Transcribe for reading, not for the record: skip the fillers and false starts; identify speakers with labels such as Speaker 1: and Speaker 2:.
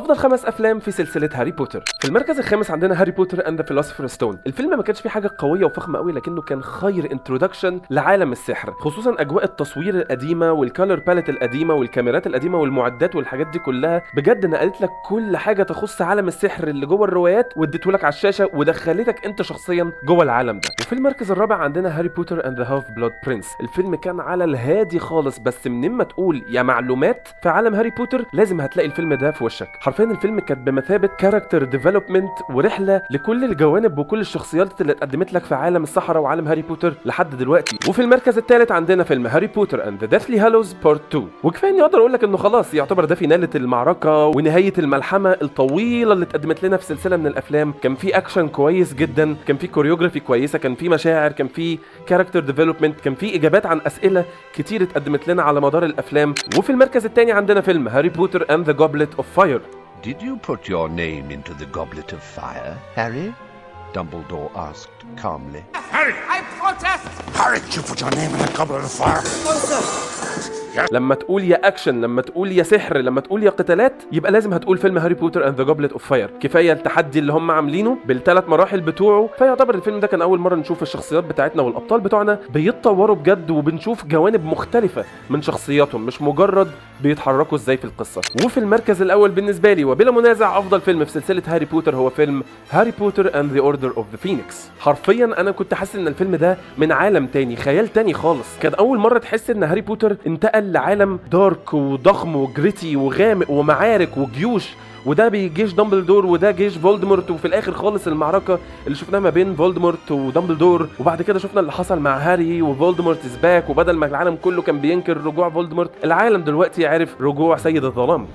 Speaker 1: افضل 5 افلام في سلسله هاري بوتر. في المركز الخامس عندنا هاري بوتر اند ذا فيلوسوفر ستون. الفيلم ما كانش فيه حاجه قويه وفخمه قوي، لكنه كان خير انترودكشن لعالم السحر، خصوصا اجواء التصوير القديمه والكالر باليت القديمه والكاميرات القديمه والمعدات والحاجات دي كلها. بجد نقلت لك كل حاجه تخص عالم السحر اللي جوه الروايات واديته لك على الشاشه ودخلتك انت شخصيا جوه العالم ده. وفي المركز الرابع عندنا هاري بوتر اند ذا هاف بلود برنس. الفيلم كان على الهادي خالص، بس منين ما تقول يا معلومات في عالم هاري بوتر لازم هتلاقي الفيلم ده في وشك. حرفيا الفيلم كانت بمثابه كاركتر ديفلوبمنت ورحله لكل الجوانب وكل الشخصيات اللي اتقدمت لك في عالم السحرة وعالم هاري بوتر لحد دلوقتي. وفي المركز الثالث عندنا فيلم هاري بوتر اند ذا ديثلي هالوز بارت 2. وكفايه اني اقدر اقول لك انه خلاص يعتبر ده فينالة المعركه ونهايه الملحمه الطويله اللي اتقدمت لنا في سلسله من الافلام. كان في اكشن كويس جدا، كان في كوريوجرافي كويسه، كان في مشاعر، كان في كاركتر ديفلوبمنت، كان في اجابات عن اسئله كتير اتقدمت لنا على مدار الافلام. وفي المركز الثاني عندنا فيلم هاري بوتر اند ذا جوبلت اوف فاير.
Speaker 2: Did you put your name into the goblet of fire, Harry? Dumbledore asked calmly.
Speaker 3: Harry! I protest! Harry, did you put your name in the goblet of fire? No, sir.
Speaker 1: لما تقول يا اكشن، لما تقول يا سحر، لما تقول يا قتالات، يبقى لازم هتقول فيلم هاري بوتر اند ذا جوبلت اوف فاير. كفايه التحدي اللي هم عاملينه بالثلاث مراحل بتوعه. فيعتبر الفيلم ده كان اول مره نشوف الشخصيات بتاعتنا والابطال بتوعنا بيتطوروا بجد، وبنشوف جوانب مختلفه من شخصياتهم، مش مجرد بيتحركوا ازاي في القصه. وفي المركز الاول بالنسبه لي وبلا منازع افضل فيلم في سلسله هاري بوتر هو فيلم هاري بوتر اند ذا اوردر اوف ذا فينيكس. حرفيا انا كنت حاسس ان الفيلم ده من عالم تاني، خيال تاني خالص. كان اول مره تحس ان هاري بوتر انتقل لعالم دارك وضخم وجريتي وغامق ومعارك وجيوش، وده بجيش دامبلدور وده جيش فولدمورت، وفي الاخر خالص المعركه اللي شفناها ما بين فولدمورت ودامبلدور. وبعد كده شفنا اللي حصل مع هاري وفولدمورت از باك، وبدل ما العالم كله كان بينكر رجوع فولدمورت، العالم دلوقتي عرف رجوع سيد الظلام.